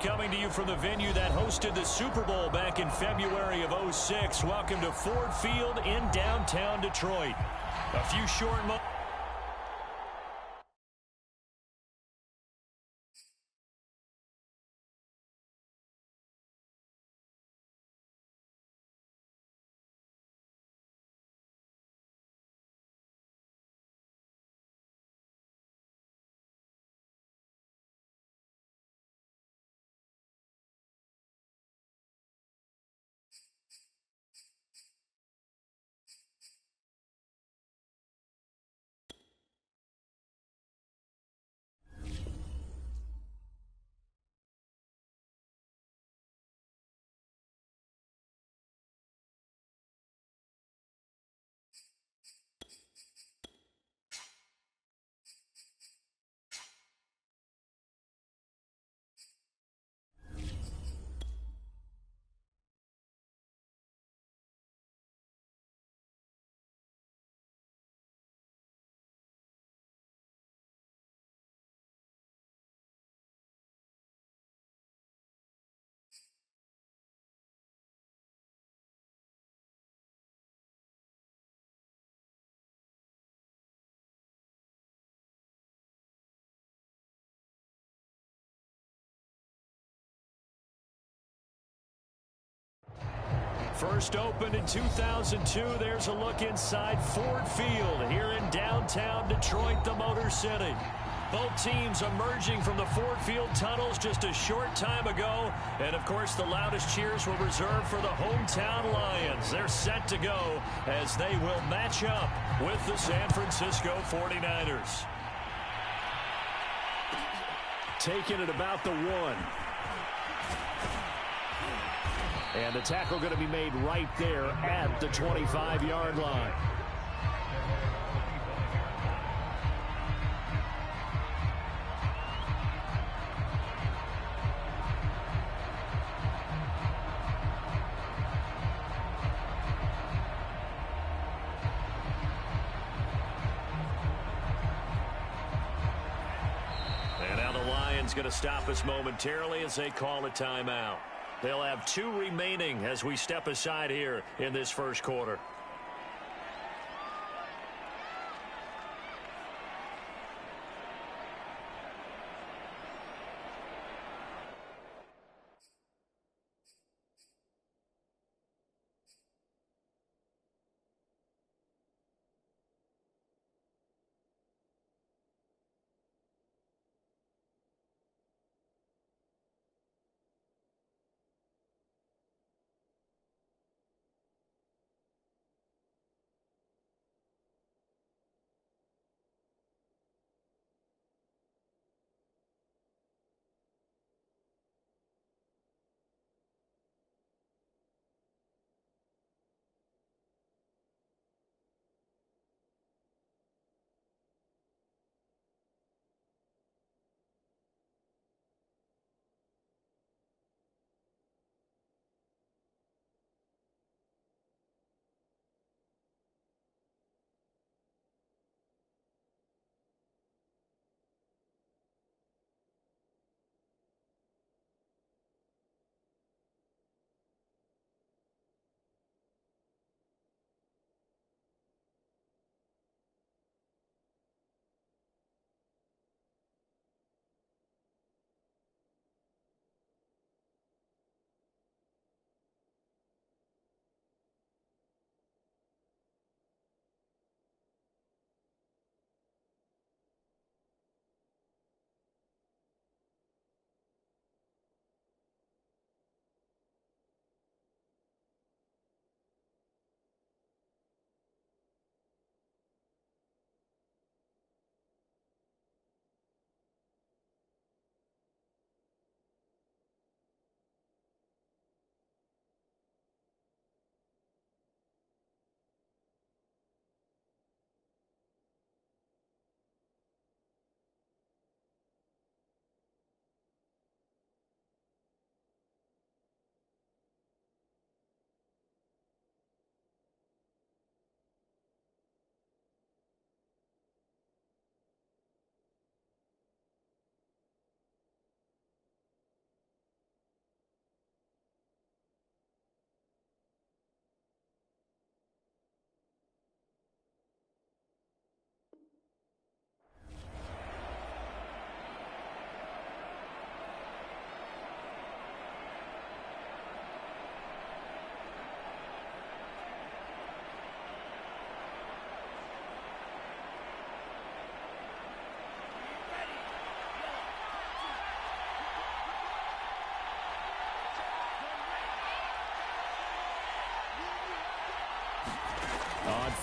Coming to you from the venue that hosted the Super Bowl back in February of '06. Welcome to Ford Field in downtown Detroit. A few short moments. First opened in 2002. There's a look inside Ford Field here in downtown Detroit, the Motor City. Both teams emerging from the Ford Field tunnels just a short time ago. And, of course, the loudest cheers were reserved for the hometown Lions. They're set to go as they will match up with the San Francisco 49ers. Taking it about the 1. And the tackle going to be made right there at the 25-yard line. And now the Lions going to stop us momentarily as they call a timeout. They'll have 2 remaining as we step aside here in this first quarter.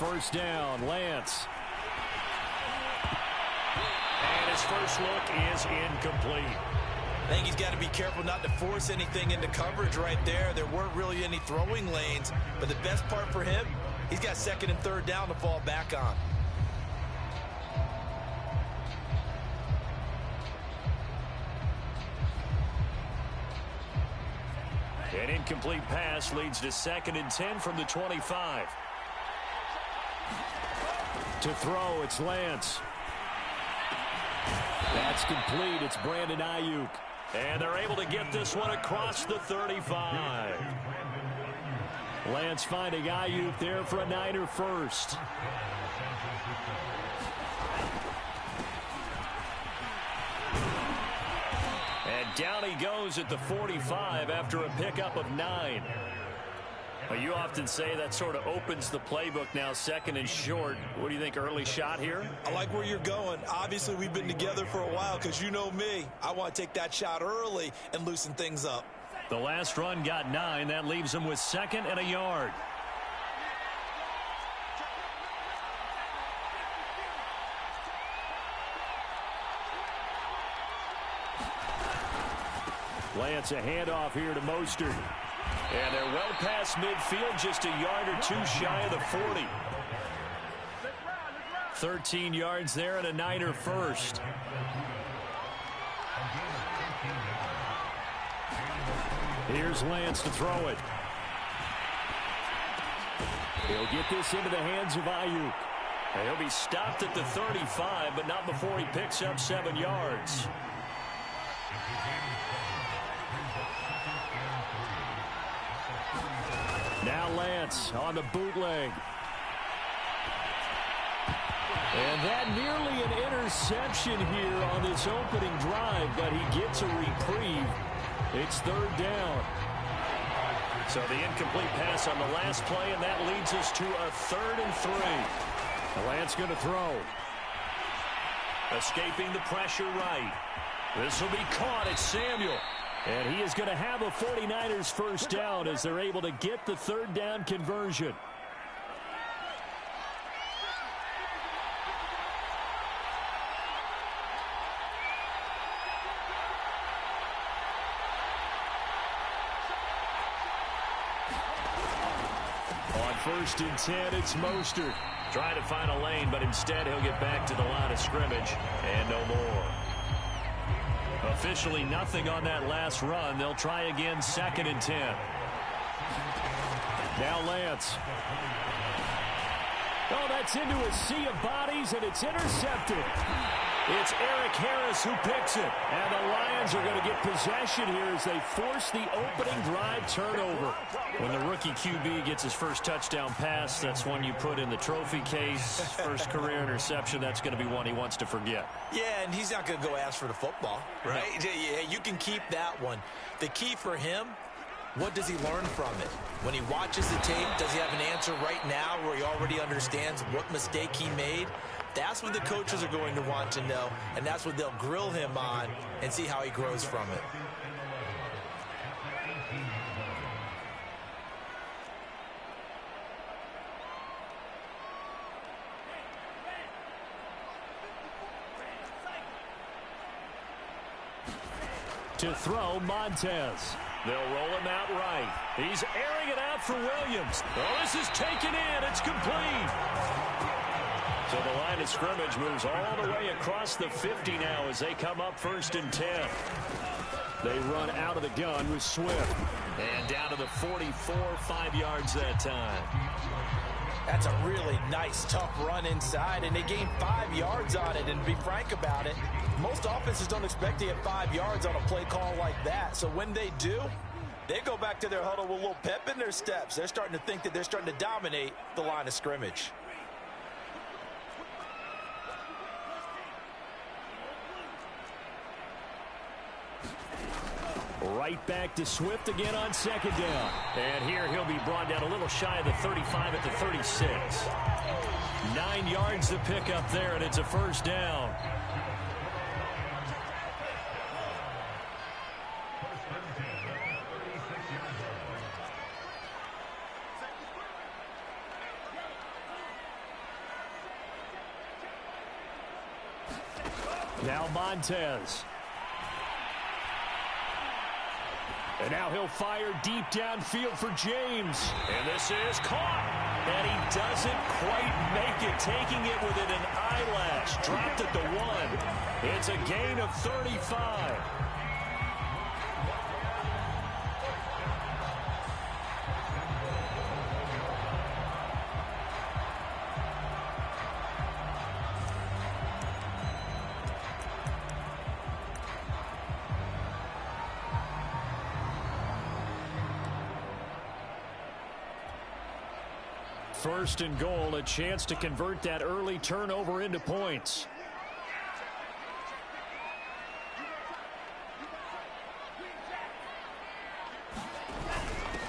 first down. Lance. And his first look is incomplete. I think he's got to be careful not to force anything into coverage right there. There weren't really any throwing lanes, but the best part for him, he's got second and third down to fall back on. An incomplete pass leads to 2nd and 10 from the 25. To throw, it's Lance. That's complete. It's Brandon Ayuk. And they're able to get this one across the 35. Lance finding Ayuk there for a Niner first. And down he goes at the 45 after a pickup of 9. Well, you often say that sort of opens the playbook now, 2nd and short. What do you think, early shot here? I like where you're going. Obviously, we've been together for a while because you know me. I want to take that shot early and loosen things up. The last run got 9. That leaves him with 2nd and a yard. Lance a handoff here to Mostert. And they're well past midfield, just a yard or two shy of the 40. 13 yards there and a Niner first. Here's Lance to throw it. He'll get this into the hands of Ayuk. And he'll be stopped at the 35, but not before he picks up 7 yards. Now Lance on the bootleg. And that nearly an interception here on this opening drive, but he gets a reprieve. It's 3rd down. So the incomplete pass on the last play, and that leads us to a 3rd and 3. Lance going to throw. Escaping the pressure right. This will be caught. It's Samuel. And he is going to have a 49ers first down as they're able to get the 3rd down conversion. On 1st and 10, it's Mostert. Trying to find a lane, but instead he'll get back to the line of scrimmage and no more. Officially nothing on that last run. They'll try again, 2nd and 10. Now Lance. Oh, that's into a sea of bodies, and it's intercepted. It's Eric Harris who picks it. And the Lions are going to get possession here as they force the opening drive turnover. When the rookie QB gets his first touchdown pass, that's one you put in the trophy case. First career interception, that's going to be one he wants to forget. Yeah, and he's not going to go ask for the football, right? Yeah, you can keep that one. The key for him, what does he learn from it? When he watches the tape, does he have an answer right now where he already understands what mistake he made? That's what the coaches are going to want to know, and that's what they'll grill him on and see how he grows from it. To throw, Montez. They'll roll him out right. He's airing it out for Williams. Oh, this is taken in. It's complete. So the line of scrimmage moves all the way across the 50 now as they come up 1st and 10. They run out of the gun with Swift. And down to the 44, 5 yards that time. That's a really nice, tough run inside, and they gained 5 yards on it. And to be frank about it, most offenses don't expect to get 5 yards on a play call like that. So when they do, they go back to their huddle with a little pep in their steps. They're starting to think that they're starting to dominate the line of scrimmage. Right back to Swift again on 2nd down. And here he'll be brought down a little shy of the 35 at the 36. 9 yards to pick up there, and it's a first down. Now Montez. And now he'll fire deep downfield for James. And this is caught. And he doesn't quite make it, taking it within an eyelash. Dropped at the 1. It's a gain of 35. First and goal, a chance to convert that early turnover into points.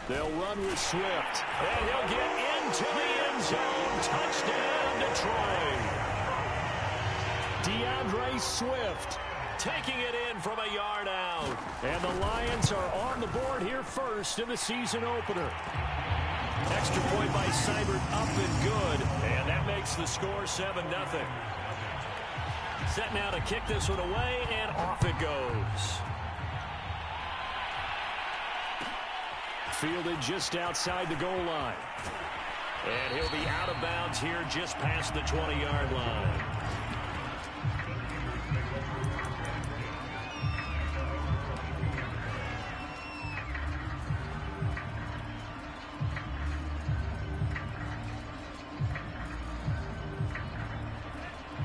They'll run with Swift. And he'll get into the end zone. Touchdown, Detroit. DeAndre Swift taking it in from a yard out. And the Lions are on the board here first in the season opener. Extra point by Seibert, up and good. And that makes the score 7-0. Set now to kick this one away, and off it goes. Fielded just outside the goal line. And he'll be out of bounds here just past the 20-yard line.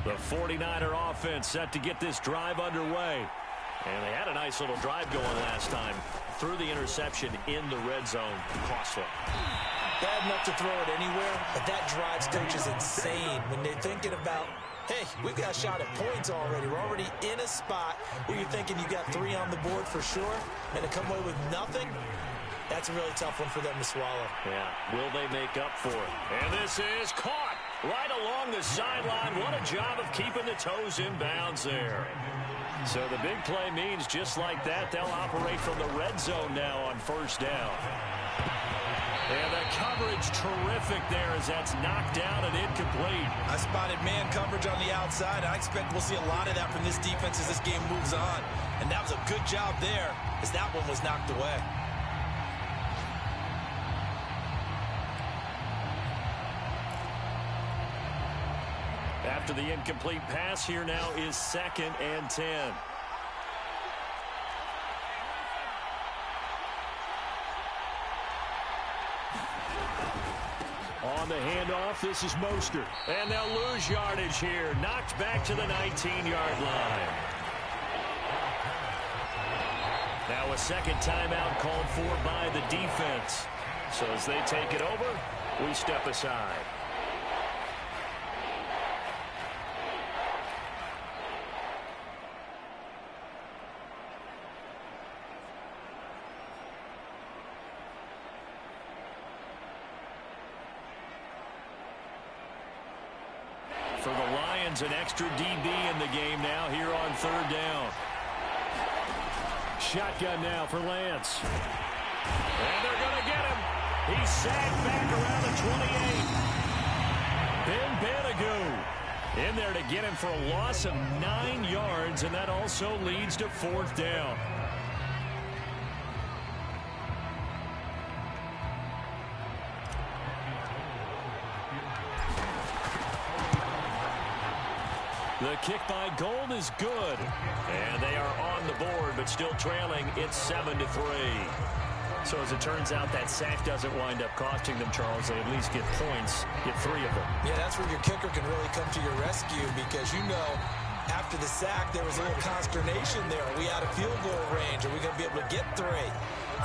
The 49er offense set to get this drive underway. And they had a nice little drive going last time. Threw the interception in the red zone. Costly. Bad enough to throw it anywhere, but that drive coach is insane when they're thinking about, hey, we've got a shot at points already. We're already in a spot where you're thinking you got 3 on the board for sure, and to come away with nothing, that's a really tough one for them to swallow. Yeah, will they make up for it? And this is caught right along the sideline. What a job of keeping the toes in bounds there. So the big play means just like that, they'll operate from the red zone now on first down. And the coverage terrific there as that's knocked down and incomplete. I spotted man coverage on the outside. I expect we'll see a lot of that from this defense as this game moves on. And that was a good job there as that one was knocked away. After the incomplete pass, here now is 2nd and 10. On the handoff, this is Mostert. And they'll lose yardage here. Knocked back to the 19-yard line. Now a second timeout called for by the defense. So as they take it over, we step aside. For the Lions, an extra DB in the game now here on 3rd down. Shotgun now for Lance. And they're going to get him. He's sacked back around the 28. Ben Benagoo in there to get him for a loss of 9 yards, and that also leads to 4th down. The kick by Gold is good. And they are on the board, but still trailing. It's 7-3. So as it turns out, that sack doesn't wind up costing them, Charles. They at least get points, get 3 of them. Yeah, that's where your kicker can really come to your rescue because, you know, after the sack, there was a little consternation there. Are we out of field goal range? Are we going to be able to get 3?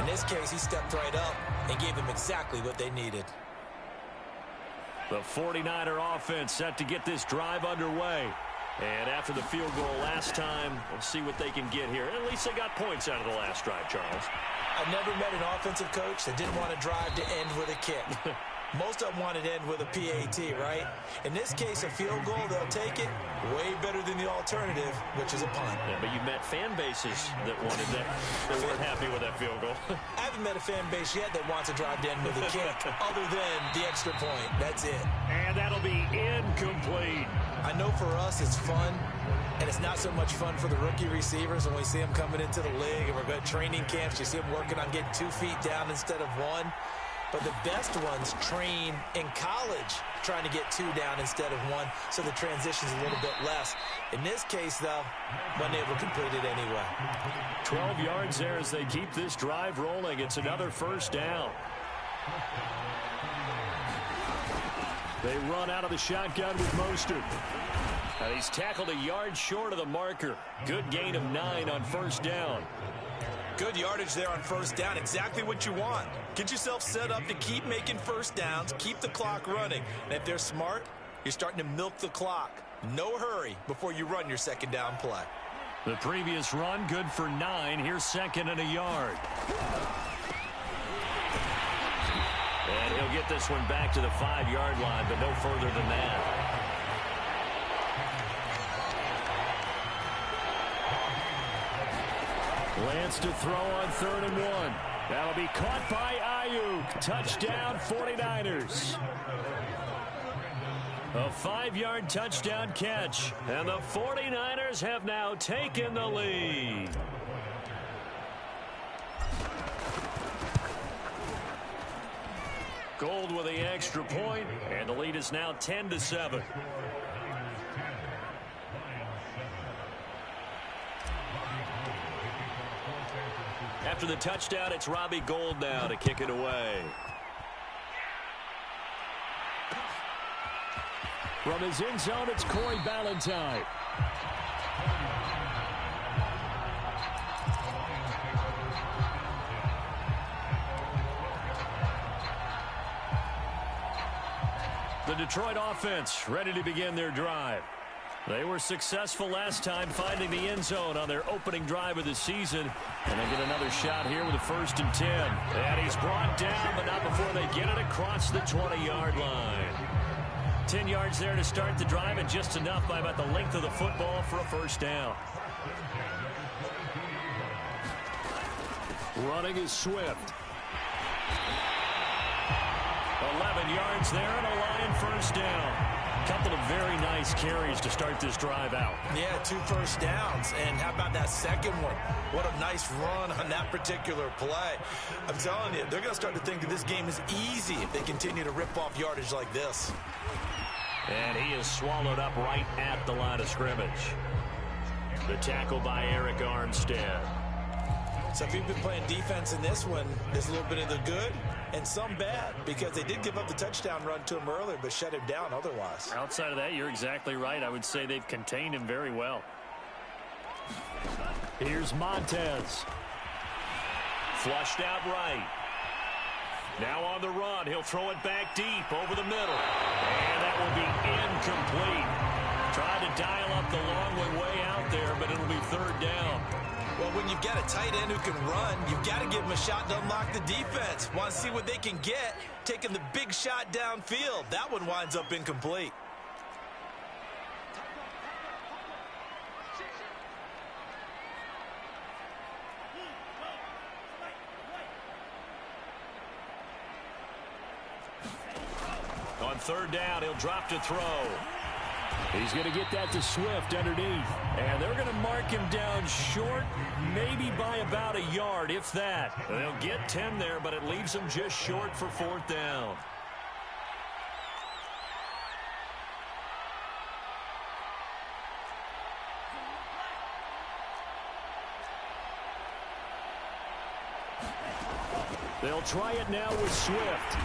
In this case, he stepped right up and gave them exactly what they needed. The 49er offense set to get this drive underway. And after the field goal last time, we'll see what they can get here. At least they got points out of the last drive, Charles. I've never met an offensive coach that didn't want to drive to end with a kick. Most of them want it in with a PAT, right? In this case, a field goal, they'll take it way better than the alternative, which is a punt. Yeah, but you've met fan bases that wanted that. They weren't happy with that field goal. I haven't met a fan base yet that wants to drive in with a kick other than the extra point. That's it. And that'll be incomplete. I know for us it's fun, and it's not so much fun for the rookie receivers when we see them coming into the league and we're going to training camps. You see them working on getting 2 feet down instead of 1. But the best ones train in college trying to get 2 down instead of 1, so the transition's a little bit less. In this case, though, wasn't able to complete it anyway. 12 yards there as they keep this drive rolling. It's another first down. They run out of the shotgun with Mostert. He's tackled a yard short of the marker. Good gain of 9 on first down. Good yardage there on first down. Exactly what you want. Get yourself set up to keep making first downs, keep the clock running. And if they're smart, you're starting to milk the clock. No hurry before you run your second down play. The previous run, good for 9. Here's second and a yard. And he'll get this one back to the 5-yard line, but no further than that. Lance to throw on 3rd and 1. That'll be caught by Ayuk. Touchdown 49ers. A 5-yard touchdown catch. And the 49ers have now taken the lead. Gold with the extra point, and the lead is now 10-7. After the touchdown, it's Robbie Gould now to kick it away. From his end zone, it's Corey Ballantyne. The Detroit offense ready to begin their drive. They were successful last time finding the end zone on their opening drive of the season. And they get another shot here with a 1st and 10. And he's brought down, but not before they get it across the 20-yard line. 10 yards there to start the drive, and just enough by about the length of the football for a first down. Running is Swift. 11 yards there and a Lion first down. Couple of very nice carries to start this drive out. Yeah, 2 first downs. And how about that second one? What a nice run on that particular play. I'm telling you, they're going to start to think that this game is easy if they continue to rip off yardage like this. And he is swallowed up right at the line of scrimmage. The tackle by Eric Armstead. So if you've been playing defense in this one, there's a little bit of the good and some bad, because they did give up the touchdown run to him earlier, but shut him down otherwise. Outside of that, you're exactly right. I would say they've contained him very well. Here's Montez. Flushed out right. Now on the run. He'll throw it back deep over the middle. And that will be incomplete. Tried to dial up the long one way out there, but it'll be 3rd down. Well, when you've got a tight end who can run, you've got to give him a shot to unlock the defense. Want to see what they can get, taking the big shot downfield. That one winds up incomplete. On 3rd down, he'll drop to throw. He's going to get that to Swift underneath. And they're going to mark him down short, maybe by about a yard, if that. They'll get 10 there, but it leaves them just short for 4th down. They'll try it now with Swift.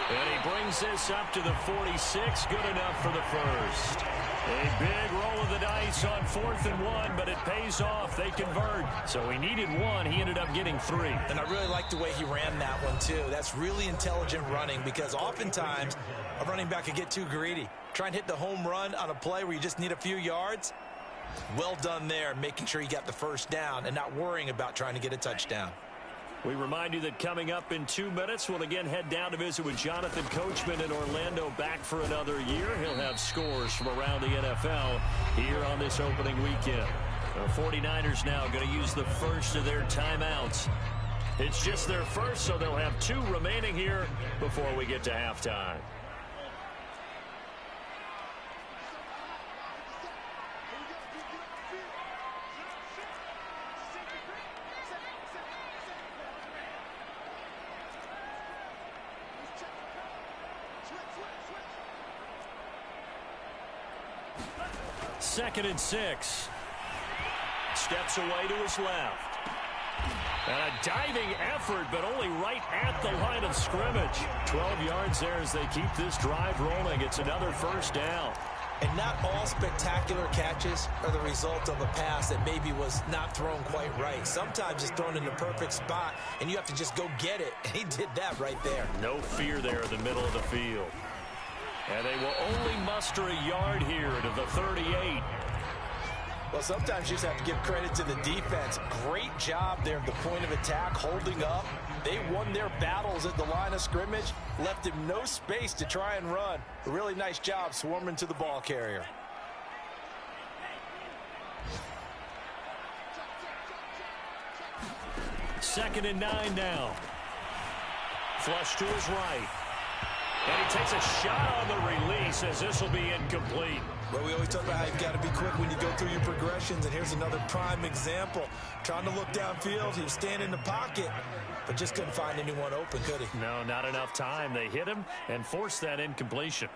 And he brings this up to the 46. Good enough for the first. A big roll of the dice on 4th and 1, but it pays off. They convert. So he needed 1. He ended up getting 3. And I really like the way he ran that one, too. That's really intelligent running, because oftentimes a running back can get too greedy. Try and hit the home run on a play where you just need a few yards. Well done there, making sure he got the first down and not worrying about trying to get a touchdown. We remind you that coming up in 2 minutes, we'll again head down to visit with Jonathan Coachman in Orlando, back for another year. He'll have scores from around the NFL here on this opening weekend. The 49ers now going to use the first of their timeouts. It's just their first, so they'll have 2 remaining here before we get to halftime. Second and 6. Steps away to his left. And a diving effort, but only right at the line of scrimmage. 12 yards there as they keep this drive rolling. It's another first down. And not all spectacular catches are the result of a pass that maybe was not thrown quite right. Sometimes it's thrown in the perfect spot, and you have to just go get it. And he did that right there. No fear there in the middle of the field. And they will only muster a yard here to the 38. Well, sometimes you just have to give credit to the defense. Great job there at the point of attack, holding up. They won their battles at the line of scrimmage, left him no space to try and run. A really nice job swarming to the ball carrier. Second and 9 now. Flush to his right. And he takes a shot on the release as this will be incomplete. Well, we always talk about how you've got to be quick when you go through your progressions, and here's another prime example. Trying to look downfield, he was standing in the pocket, but just couldn't find anyone open, could he? No, not enough time. They hit him and forced that incompletion.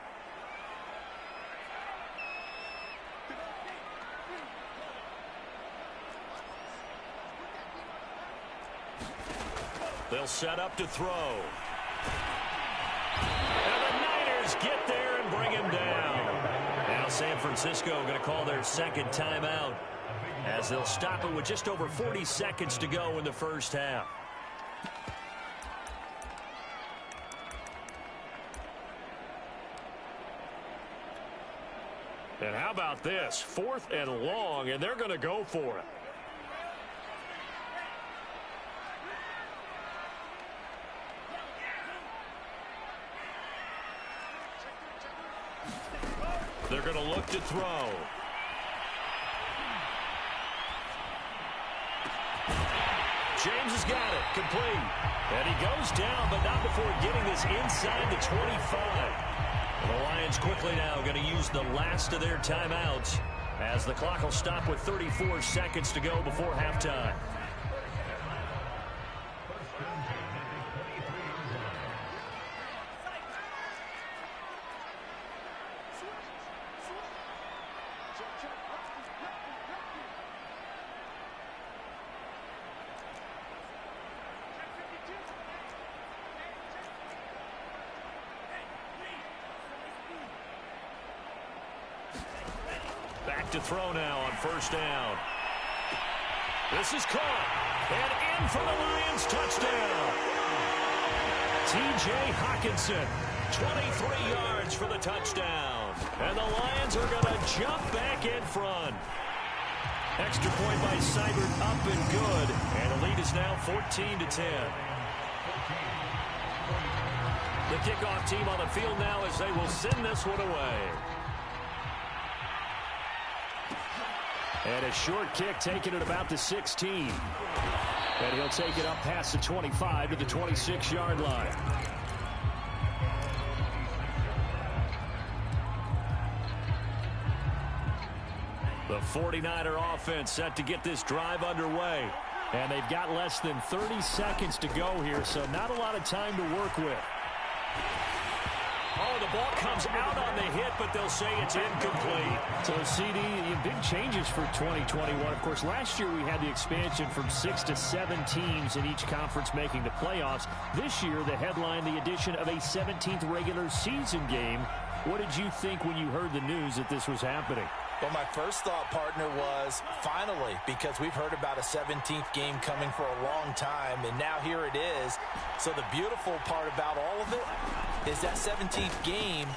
They'll set up to throw. And the Niners get there and bring him down. Now San Francisco going to call their second timeout as they'll stop it with just over 40 seconds to go in the first half. And how about this? 4th and long, and they're going to go for it. They're going to look to throw. James has got it, complete. And he goes down, but not before getting this inside the 25. And the Lions quickly now going to use the last of their timeouts as the clock will stop with 34 seconds to go before halftime. Back to throw now on first down. This is caught. And in for the Lions touchdown. T.J. Hockenson, 23 yards for the touchdown. And the Lions are going to jump back in front. Extra point by Seibert up and good. And the lead is now 14-10. The kickoff team on the field now as they will send this one away. And a short kick taken at about the 16. And he'll take it up past the 25 to the 26-yard line. The 49er offense set to get this drive underway. And they've got less than 30 seconds to go here, so not a lot of time to work with. Oh, the ball comes out on the hit, but they'll say it's incomplete. So, CD, big changes for 2021. Of course, last year we had the expansion from 6 to 7 teams in each conference making the playoffs. This year, the headline, the addition of a 17th regular season game. What did you think when you heard the news that this was happening? Well, my first thought, partner, was finally, because we've heard about a 17th game coming for a long time, and now here it is. So the beautiful part about all of it is that 17th game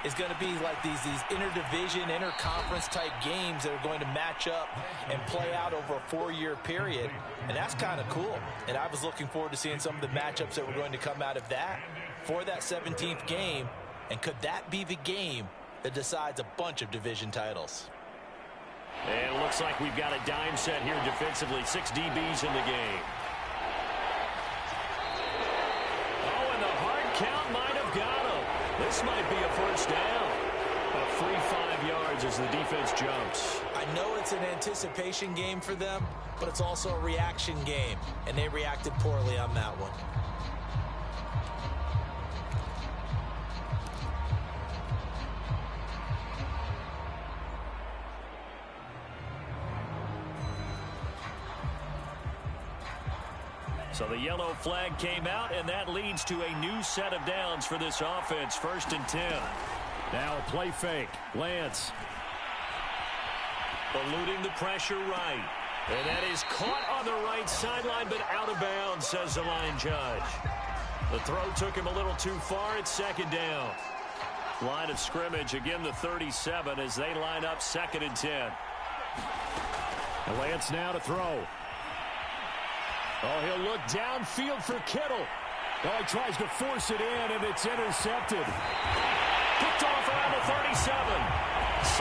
is going to be like these interdivision, interconference type games that are going to match up and play out over a 4-year period. And that's kind of cool. And I was looking forward to seeing some of the matchups that were going to come out of that for that 17th game. And could that be the game that decides a bunch of division titles? And it looks like we've got a dime set here defensively. 6 DBs in the game. Oh, and the hard count might have got him. This might be a first down. A free 5 yards as the defense jumps. I know it's an anticipation game for them, but it's also a reaction game, and they reacted poorly on that one. So the yellow flag came out, and that leads to a new set of downs for this offense. 1st and 10. Now a play fake. Lance. Eluding the pressure right. And that is caught on the right sideline, but out of bounds, says the line judge. The throw took him a little too far. It's 2nd down. Line of scrimmage, again the 37 as they line up 2nd and 10. And Lance now to throw. Oh, he'll look downfield for Kittle. Oh, he tries to force it in, and it's intercepted. Picked off around the 37.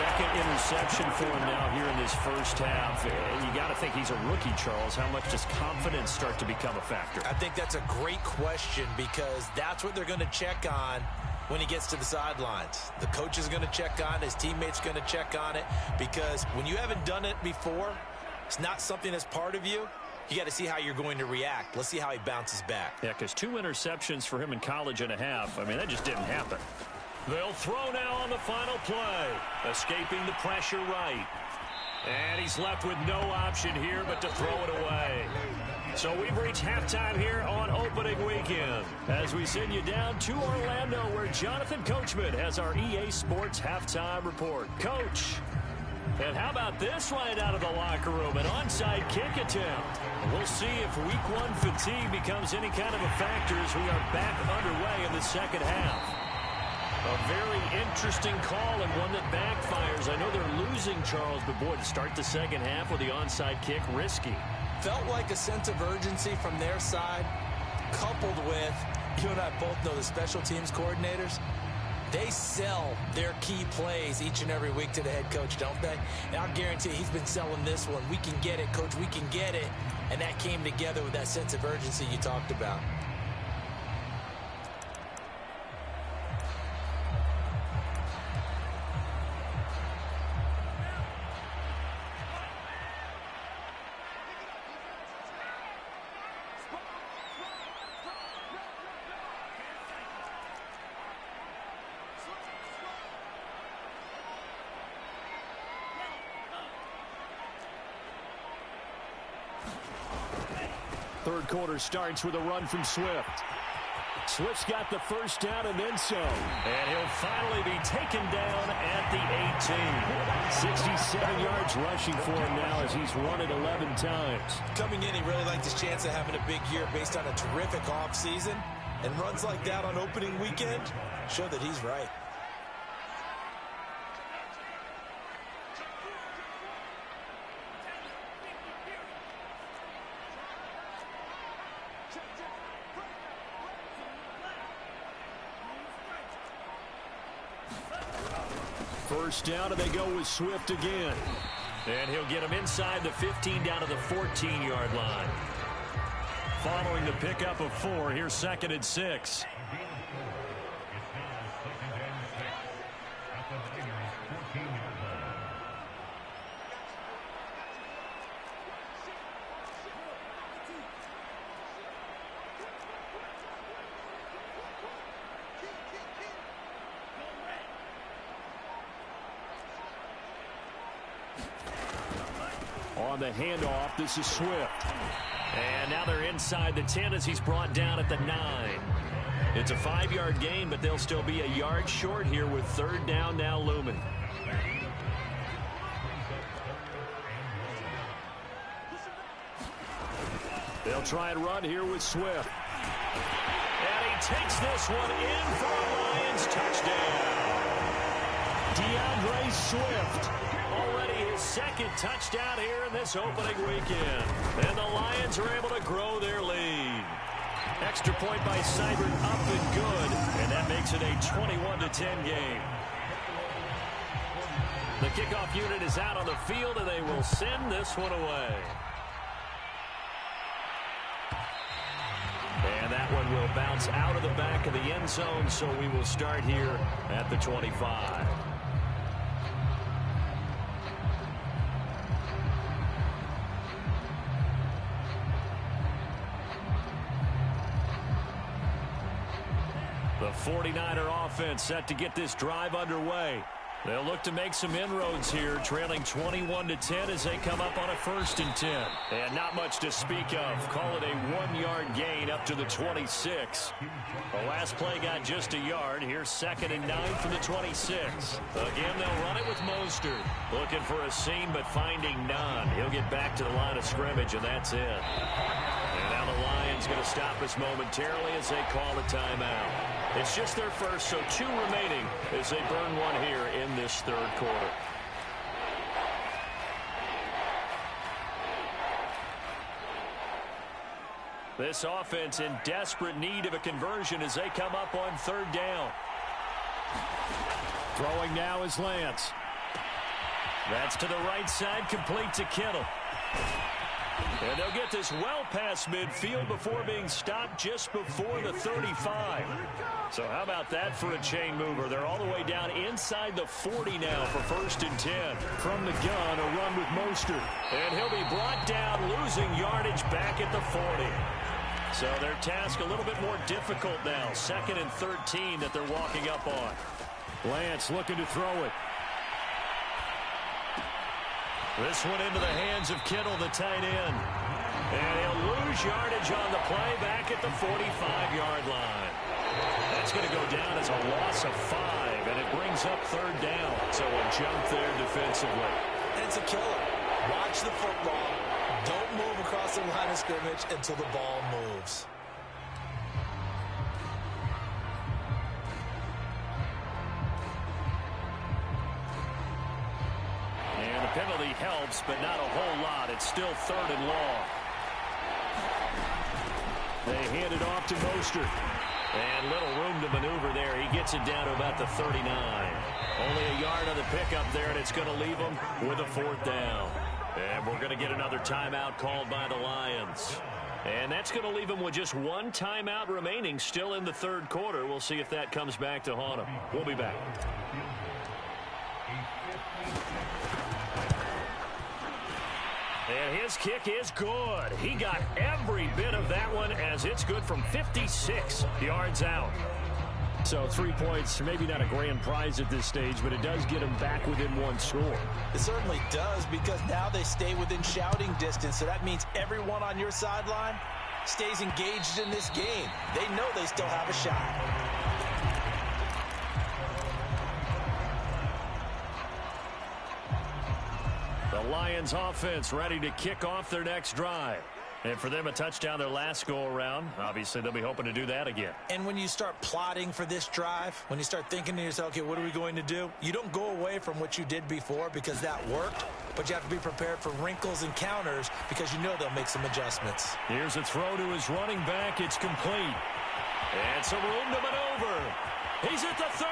2nd interception for him now here in this first half. And you got to think he's a rookie, Charles. How much does confidence start to become a factor? I think that's a great question because that's what they're going to check on when he gets to the sidelines. The coach is going to check on it. His teammates going to check on it because when you haven't done it before, it's not something that's part of you. You got to see how you're going to react. Let's see how he bounces back. Yeah, because 2 interceptions for him in college and a half. I mean, that just didn't happen. They'll throw now on the final play. Escaping the pressure right. And he's left with no option here but to throw it away. So we've reached halftime here on opening weekend as we send you down to Orlando where Jonathan Coachman has our EA Sports halftime report. Coach. And how about this right out of the locker room? An onside kick attempt. We'll see if week 1 fatigue becomes any kind of a factor as we are back underway in the second half. A very interesting call and one that backfires. I know they're losing, Charles, but boy, to start the second half with the onside kick, risky. Felt like a sense of urgency from their side, coupled with, you and I both know the special teams coordinators. They sell their key plays each and every week to the head coach, don't they? And I'll guarantee he's been selling this one. We can get it, coach, we can get it. And that came together with that sense of urgency you talked about. Third quarter starts with a run from Swift. Swift's got the first down and then some. And he'll finally be taken down at the 18. 67 yards rushing for him now as he's run it 11 times. Coming in, he really liked his chance of having a big year based on a terrific offseason. And runs like that on opening weekend show that he's right. First down, and they go with Swift again. And he'll get him inside the 15 down to the 14-yard line. Following the pickup of 4, here's 2nd and 6. On the handoff, this is Swift. And now they're inside the 10 as he's brought down at the 9. It's a 5-yard gain, but they'll still be a yard short here with 3rd down now looming. They'll try and run here with Swift. And he takes this one in for a Lions touchdown. DeAndre Swift. Already his second touchdown here in this opening weekend. And the Lions are able to grow their lead. Extra point by Seibert up and good. And that makes it a 21-10 game. The kickoff unit is out on the field, and they will send this one away. And that one will bounce out of the back of the end zone, so we will start here at the 25. The 49er offense set to get this drive underway. They'll look to make some inroads here, trailing 21-10 as they come up on a 1st and 10. And not much to speak of. Call it a 1-yard gain up to the 26. The last play got just a yard. Here's 2nd and 9 from the 26. Again, they'll run it with Mostert. Looking for a seam, but finding none. He'll get back to the line of scrimmage, and that's it. And now the Lions going to stop us momentarily as they call a timeout. It's just their first, so 2 remaining as they burn one here in this 3rd quarter. This offense in desperate need of a conversion as they come up on 3rd down. Throwing now is Lance. That's to the right side, complete to Kittle. And they'll get this well past midfield before being stopped just before the 35. So how about that for a chain mover? They're all the way down inside the 40 now for 1st and 10. From the gun, a run with Mostert. And he'll be brought down, losing yardage back at the 40. So their task a little bit more difficult now. 2nd and 13 that they're walking up on. Lance looking to throw it. This one into the hands of Kittle, the tight end. And he'll lose yardage on the play back at the 45-yard line. That's going to go down as a loss of 5, and it brings up 3rd down. So a jump there defensively. And it's a killer. Watch the football. Don't move across the line of scrimmage until the ball moves. And the penalty helps, but not a whole lot. It's still 3rd and long. They hand it off to Mostert. And little room to maneuver there. He gets it down to about the 39. Only a yard on the pickup there, and it's going to leave him with a 4th down. And we're going to get another timeout called by the Lions. And that's going to leave him with just 1 timeout remaining still in the 3rd quarter. We'll see if that comes back to haunt him. We'll be back. And his kick is good. He got every bit of that one as it's good from 56 yards out. So 3 points, maybe not a grand prize at this stage, but it does get him back within 1 score. It certainly does, because now they stay within shouting distance. So that means everyone on your sideline stays engaged in this game. They know they still have a shot. The Lions offense ready to kick off their next drive. And for them, a touchdown their last go-around. Obviously, they'll be hoping to do that again. And when you start plotting for this drive, when you start thinking to yourself, okay, what are we going to do? You don't go away from what you did before because that worked, but you have to be prepared for wrinkles and counters because you know they'll make some adjustments. Here's a throw to his running back. It's complete. And some room to maneuver. He's at the 30.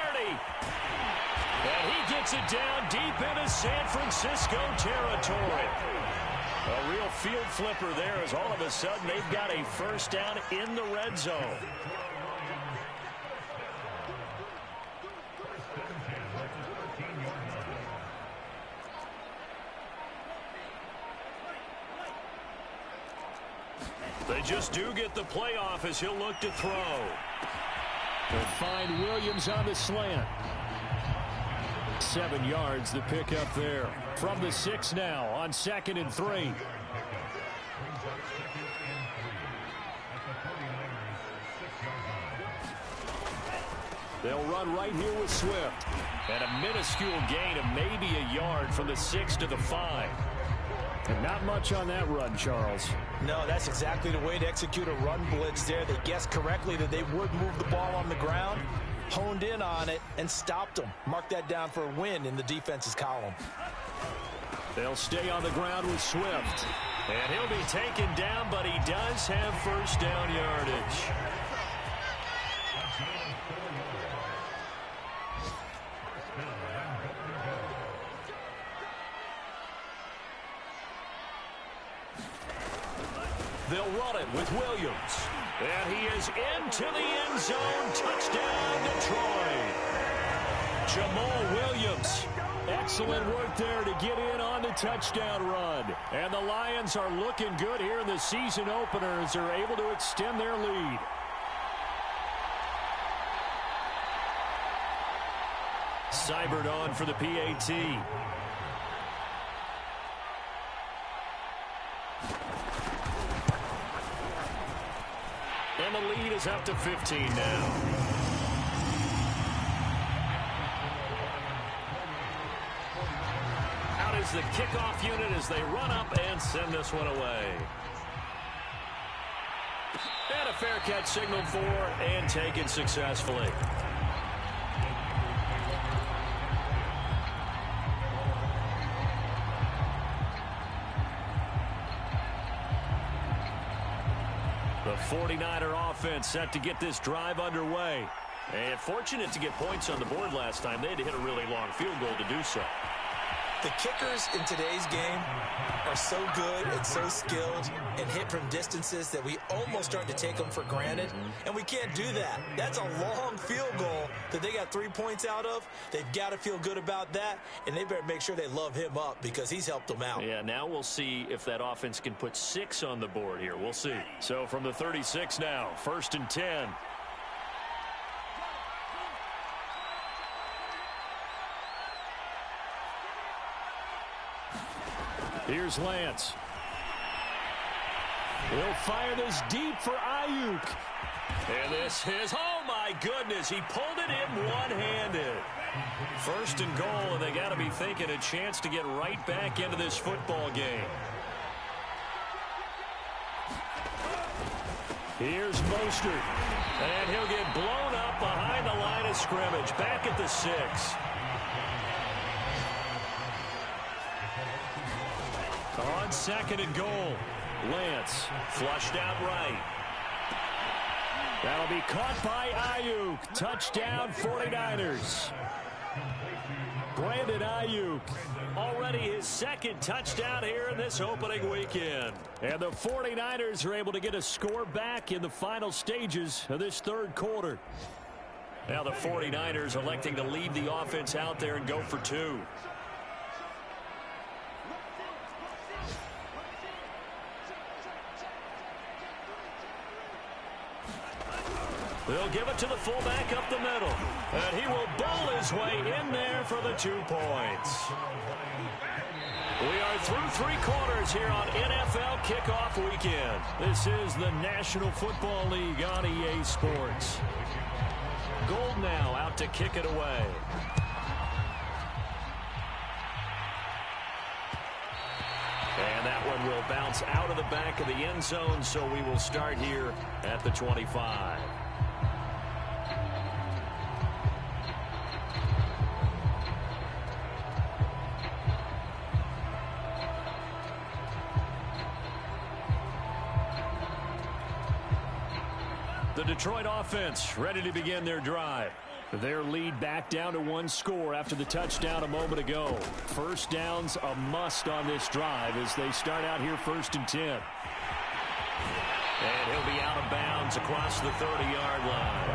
And he gets it down deep into San Francisco territory. A real field flipper there as all of a sudden they've got a 1st down in the red zone. They just do get the playoff as he'll look to throw. They'll find Williams on the slant. 7 yards the pickup there. From the 6 now on 2nd and 3. They'll run right here with Swift. And a minuscule gain of maybe a yard from the 6 to the 5. And not much on that run, Charles. No, that's exactly the way to execute a run blitz there. They guessed correctly that they would move the ball on the ground. honed in on it and stopped them. Mark that down for a win in the defense's column. They'll stay on the ground with Swift. And he'll be taken down, but he does have first down yardage. They'll run it with Williams. And he is into the end zone. Touchdown, Detroit. Jamal Williams. Excellent work there to get in on the touchdown run. And the Lions are looking good here in the season opener as they're able to extend their lead. Seibert on for the PAT. And the lead is up to 15 now. Out is the kickoff unit as they run up and send this one away. And a fair catch signaled for and taken successfully. The 49er offense set to get this drive underway. And fortunate to get points on the board last time. They had to hit a really long field goal to do so. The kickers in today's game are so good and so skilled and hit from distances that we almost start to take them for granted, and we can't do that. That's a long field goal that they got 3 points out of. They've got to feel good about that, and they better make sure they love him up because he's helped them out. Yeah, now we'll see if that offense can put 6 on the board here. We'll see. So from the 36 now, 1st and 10. Here's Lance. He'll fire this deep for Ayuk. And this is, oh my goodness, he pulled it in one-handed. 1st and goal, and they got to be thinking a chance to get right back into this football game. Here's Mostert. And he'll get blown up behind the line of scrimmage. Back at the 6. On 2nd and goal, Lance flushed out right. That'll be caught by Ayuk. Touchdown 49ers. Brandon Ayuk, already his 2nd touchdown here in this opening weekend. And the 49ers are able to get a score back in the final stages of this 3rd quarter. Now the 49ers electing to leave the offense out there and go for 2. They'll give it to the fullback up the middle. And he will bowl his way in there for the 2 points. We are through 3 quarters here on NFL Kickoff Weekend. This is the National Football League on EA Sports. Gold now out to kick it away. And that one will bounce out of the back of the end zone, so we will start here at the 25. The Detroit offense ready to begin their drive. Their lead back down to 1 score after the touchdown a moment ago. First down's a must on this drive as they start out here 1st and 10. And he'll be out of bounds across the 30-yard line.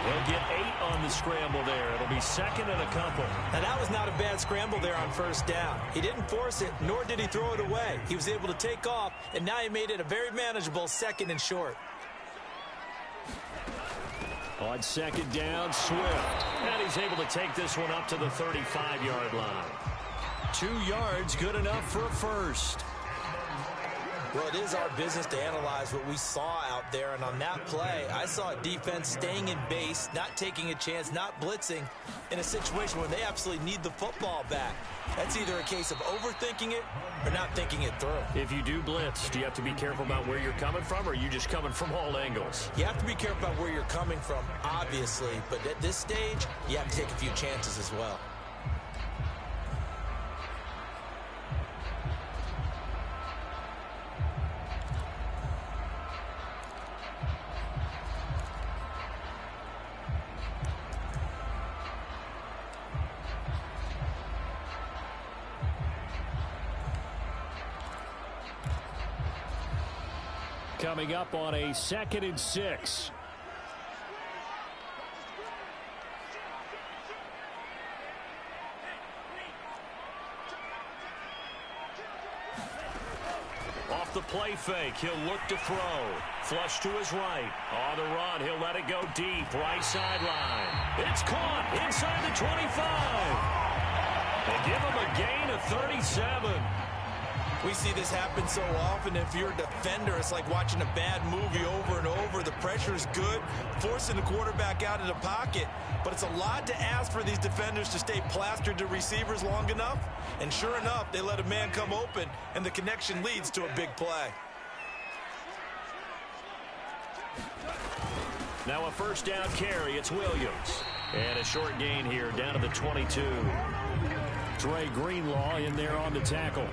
He'll get 8 on the scramble there. It'll be 2nd and a couple. And that was not a bad scramble there on 1st down. He didn't force it, nor did he throw it away. He was able to take off, and now he made it a very manageable 2nd and short. On 2nd down, Swift. And he's able to take this one up to the 35-yard line. 2 yards, good enough for a first. Well, it is our business to analyze what we saw out there, and on that play, I saw a defense staying in base, not taking a chance, not blitzing in a situation where they absolutely need the football back. That's either a case of overthinking it or not thinking it through. If you do blitz, do you have to be careful about where you're coming from, or are you just coming from all angles? You have to be careful about where you're coming from, obviously, but at this stage, you have to take a few chances as well. Coming up on a 2nd and 6. Off the play fake, he'll look to throw. Flush to his right. On the run, he'll let it go deep. Right sideline. It's caught inside the 25. They give him a gain of 37. We see this happen so often. If you're a defender, it's like watching a bad movie over and over. The pressure is good, forcing the quarterback out of the pocket. But it's a lot to ask for these defenders to stay plastered to receivers long enough. And sure enough, they let a man come open, and the connection leads to a big play. Now a first down carry. It's Williams. And a short gain here down to the 22. Dre Greenlaw in there on the tackle.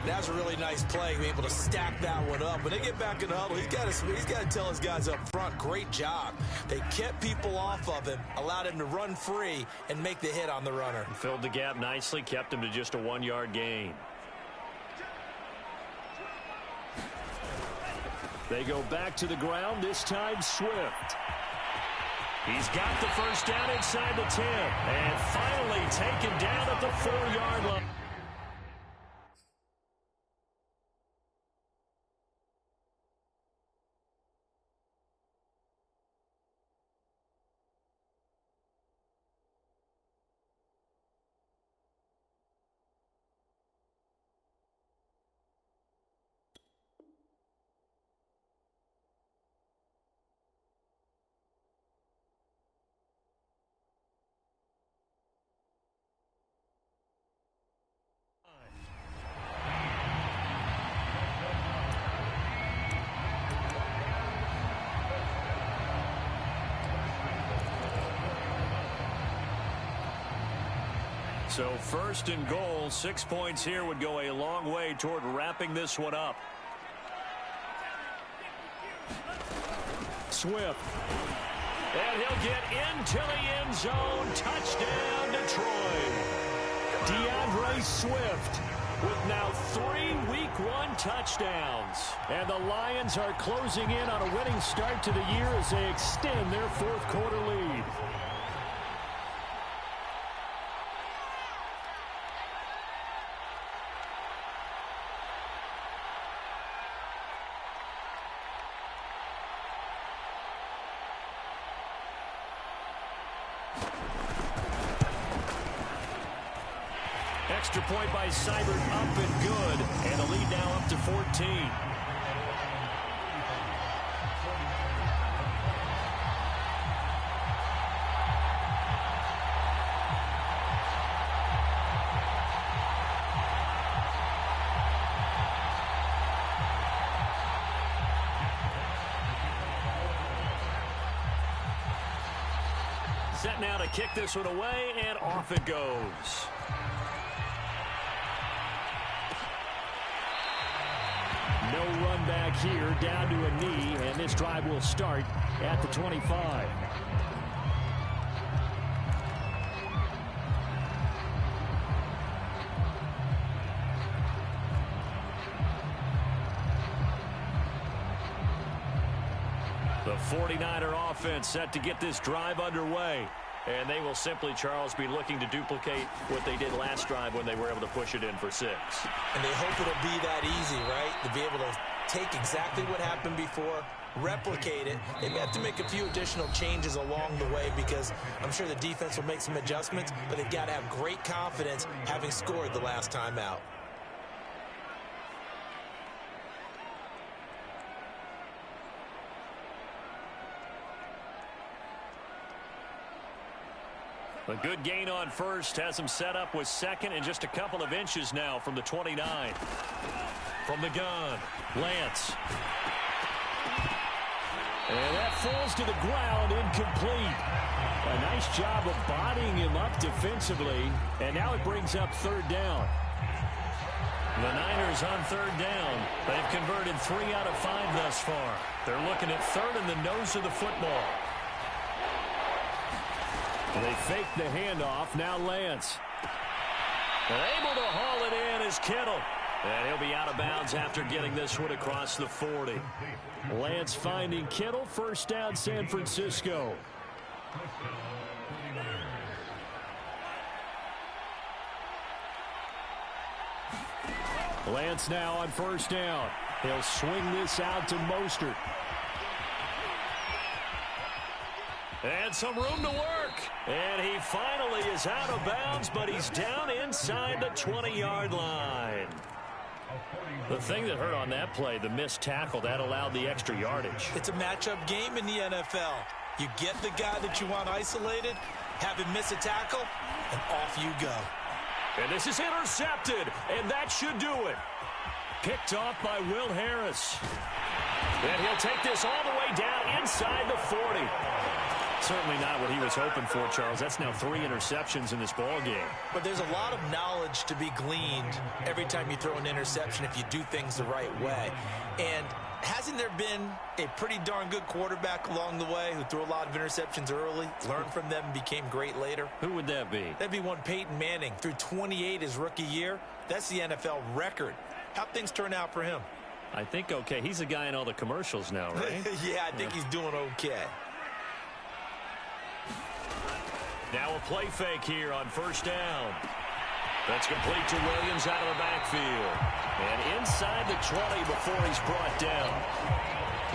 That was a really nice play, being able to stack that one up. When they get back in the huddle, he's got to tell his guys up front, great job. They kept people off of him, allowed him to run free, and make the hit on the runner. Filled the gap nicely, kept him to just a 1-yard gain. They go back to the ground, this time Swift. He's got the first down inside the 10, and finally taken down at the 4-yard line. So 1st and goal, 6 points here would go a long way toward wrapping this one up. Swift. And he'll get into the end zone. Touchdown, Detroit. DeAndre Swift with now 3 Week 1 touchdowns. And the Lions are closing in on a winning start to the year as they extend their 4th quarter lead. Extra point by Seibert, up and good. And the lead now up to 14. Set now to kick this one away, and off it goes. No run back here, down to a knee, and this drive will start at the 25. The 49er offense set to get this drive underway. And they will simply, Charles, be looking to duplicate what they did last drive when they were able to push it in for 6. And they hope it'll be that easy, right? To be able to take exactly what happened before, replicate it. They may have to make a few additional changes along the way because I'm sure the defense will make some adjustments, but they've got to have great confidence having scored the last time out. A good gain on first has him set up with second and just a couple of inches now from the 29. From the gun, Lance. And that falls to the ground, incomplete. A nice job of bodying him up defensively, and now it brings up third down. The Niners on third down. They've converted 3 out of 5 thus far. They're looking at third in the nose of the football. They fake the handoff. Now Lance. And able to haul it in is Kittle. And he'll be out of bounds after getting this one across the 40. Lance finding Kittle. First down, San Francisco. Lance now on first down. He'll swing this out to Mostert. And some room to work. And he finally is out of bounds, but he's down inside the 20-yard line. The thing that hurt on that play, the missed tackle, that allowed the extra yardage. It's a matchup game in the NFL. You get the guy that you want isolated, have him miss a tackle, and off you go. And this is intercepted, and that should do it. Picked off by Will Harris. And he'll take this all the way down inside the 40. Certainly not what he was hoping for, Charles. That's now 3 interceptions in this ball game. But there's a lot of knowledge to be gleaned every time you throw an interception if you do things the right way. And hasn't there been a pretty darn good quarterback along the way who threw a lot of interceptions early, learned from them, and became great later? Who would that be? That'd be one Peyton Manning. Threw 28 his rookie year. That's the NFL record. How'd things turn out for him? I think okay. He's a guy in all the commercials now, right? Yeah, I think he's doing okay. Now a play fake here on first down. That's complete to Williams out of the backfield. And inside the 20 before he's brought down.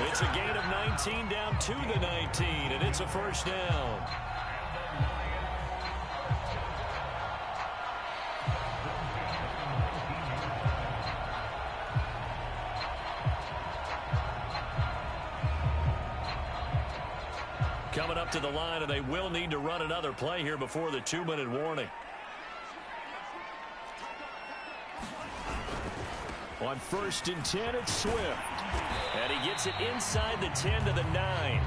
It's a gain of 19 down to the 19, and it's a first down. Coming up to the line, and they will need to run another play here before the 2-minute warning. On first and 10, it's Swift. And he gets it inside the 10 to the 9.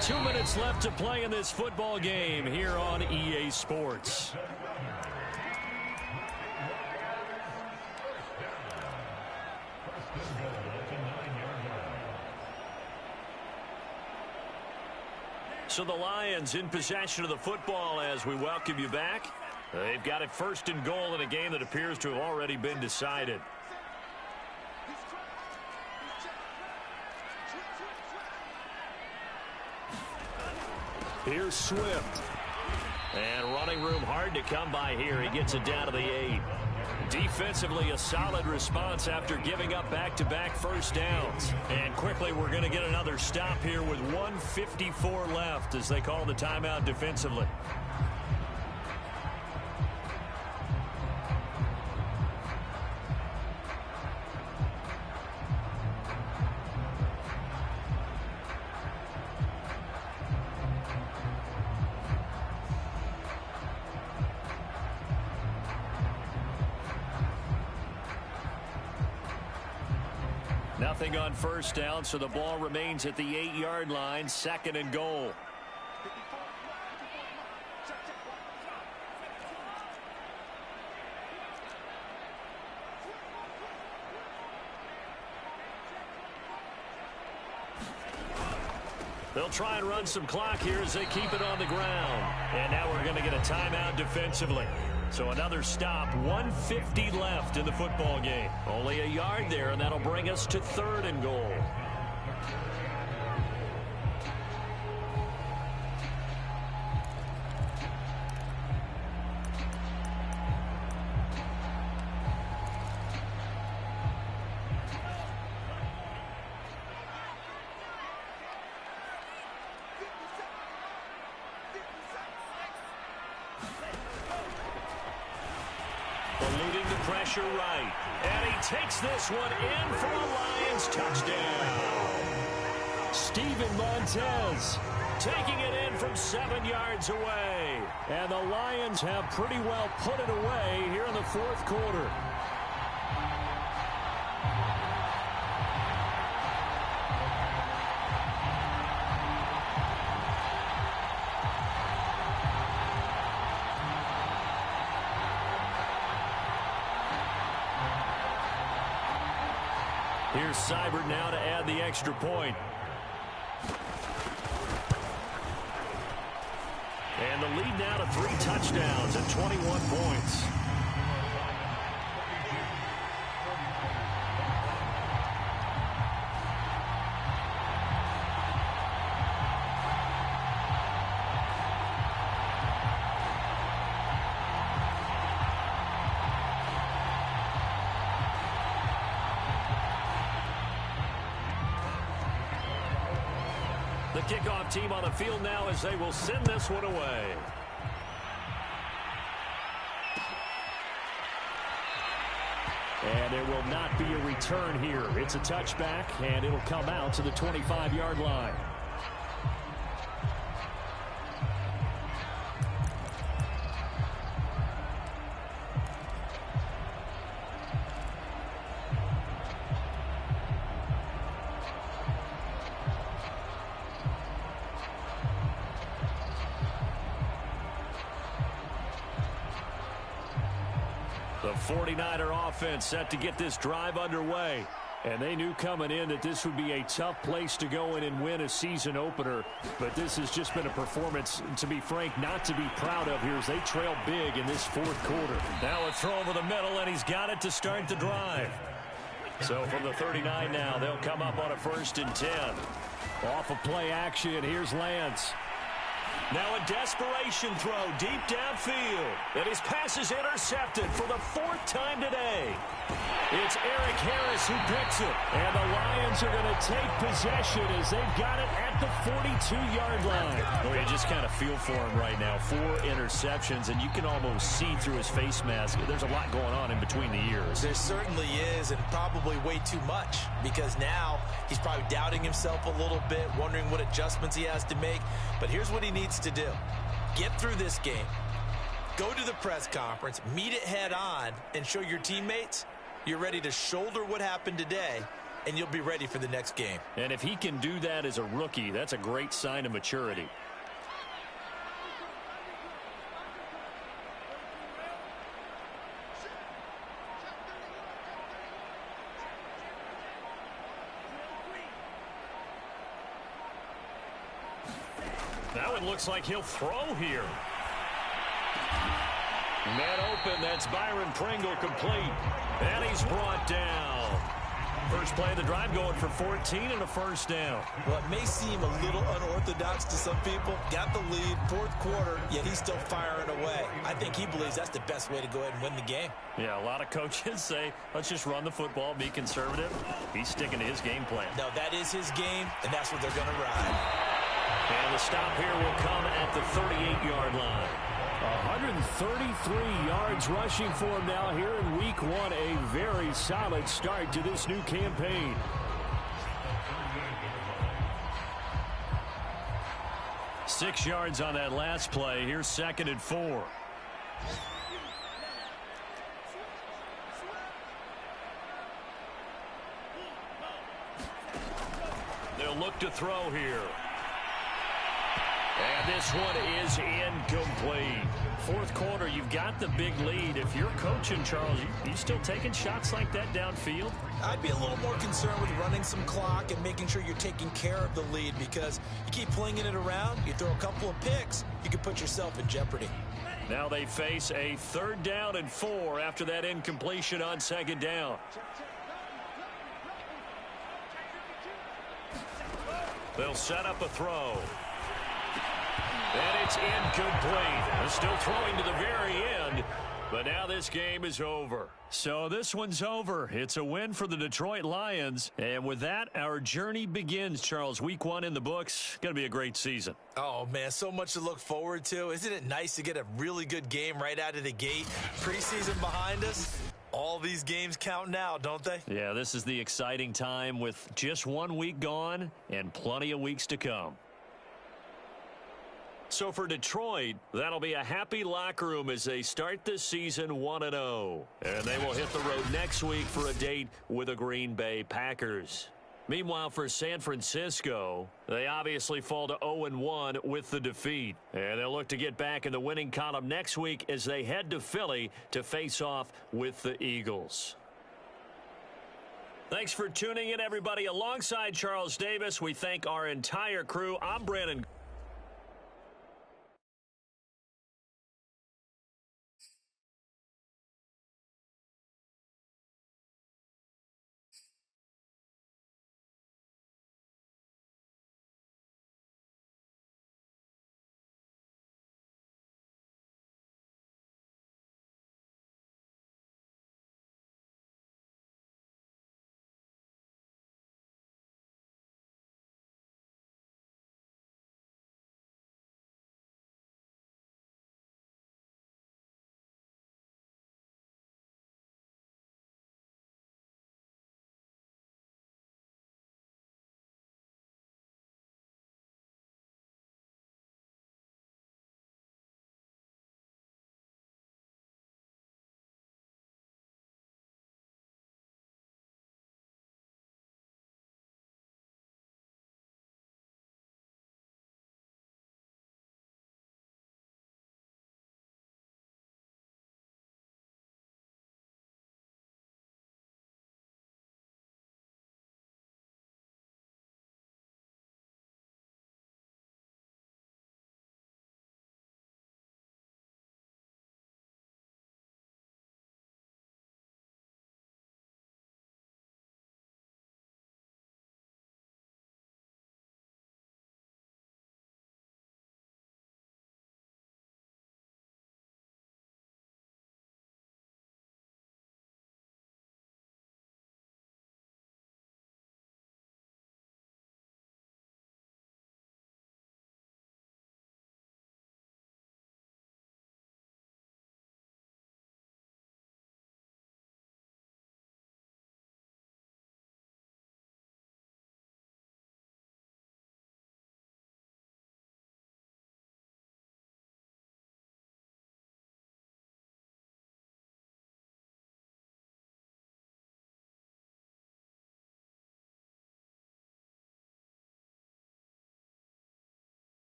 2 minutes left to play in this football game here on EA Sports. So the Lions in possession of the football as we welcome you back. They've got it first and goal in a game that appears to have already been decided. Here's Swift. And running room hard to come by here. He gets it down to the 8. Defensively, a solid response after giving up back-to-back first downs. And quickly, we're going to get another stop here with 1:54 left as they call the timeout defensively. Nothing on first down, so the ball remains at the 8-yard line, second and goal. They'll try and run some clock here as they keep it on the ground. And now we're going to get a timeout defensively. So another stop, 1:50 left in the football game. Only a yard there, and that'll bring us to third and goal. Eluding the pressure right. And he takes this one in for a Lions touchdown. Steven Montez taking it in from 7 yards away. And the Lions have pretty well put it away here in the fourth quarter. Here's Seibert now to add the extra point. And the lead now to 3 touchdowns and 21 points. The kickoff team on the field now as they will send this one away. And there will not be a return here. It's a touchback, and it'll come out to the 25-yard line. The 49er offense set to get this drive underway. And they knew coming in that this would be a tough place to go in and win a season opener. But this has just been a performance, to be frank, not to be proud of here as they trail big in this fourth quarter. Now a throw over the middle, and he's got it to start the drive. So from the 39 now, they'll come up on a 1st and 10. Off of play action, here's Lance. Now a desperation throw deep downfield. And his pass is intercepted for the 4th time today. It's Eric Harris who picks it. And the Lions are going to take possession as they've got it at the 42-yard line. Well, you just kind of feel for him right now. 4 interceptions, and you can almost see through his face mask. There's a lot going on in between the ears. There certainly is, and probably way too much, because now he's probably doubting himself a little bit, wondering what adjustments he has to make. But here's what he needs to do. Get through this game. Go to the press conference, meet it head on, and show your teammates you're ready to shoulder what happened today, and you'll be ready for the next game. And if he can do that as a rookie, that's a great sign of maturity. Now it looks like he'll throw here. Man open, that's Byron Pringle complete. And he's brought down. First play of the drive going for 14 and a 1st down. Well, it may seem a little unorthodox to some people. Got the lead, 4th quarter, yet he's still firing away. I think he believes that's the best way to go ahead and win the game. Yeah, a lot of coaches say, let's just run the football, be conservative. He's sticking to his game plan. No, that is his game, and that's what they're going to ride. And the stop here will come at the 38-yard line. 133 yards rushing for him now here in week 1. A very solid start to this new campaign. Six yards on that last play. Here's 2nd and 4. They'll look to throw here. And this one is incomplete. 4th quarter, you've got the big lead. If you're coaching, Charles, you still taking shots like that downfield? I'd be a little more concerned with running some clock and making sure you're taking care of the lead, because you keep flinging it around, you throw a couple of picks, you can put yourself in jeopardy. Now they face a 3rd down and 4 after that incompletion on 2nd down. They'll set up a throw. And it's incomplete. Still throwing to the very end. But now this game is over. So this one's over. It's a win for the Detroit Lions. And with that, our journey begins, Charles. Week 1 in the books. Going to be a great season. Oh, man, so much to look forward to. Isn't it nice to get a really good game right out of the gate? Preseason behind us. All these games count now, don't they? Yeah, this is the exciting time with just 1 week gone and plenty of weeks to come. So for Detroit, that'll be a happy locker room as they start this season 1-0. And they will hit the road next week for a date with the Green Bay Packers. Meanwhile, for San Francisco, they obviously fall to 0-1 with the defeat. And they'll look to get back in the winning column next week as they head to Philly to face off with the Eagles. Thanks for tuning in, everybody. Alongside Charles Davis, we thank our entire crew. I'm Brandon.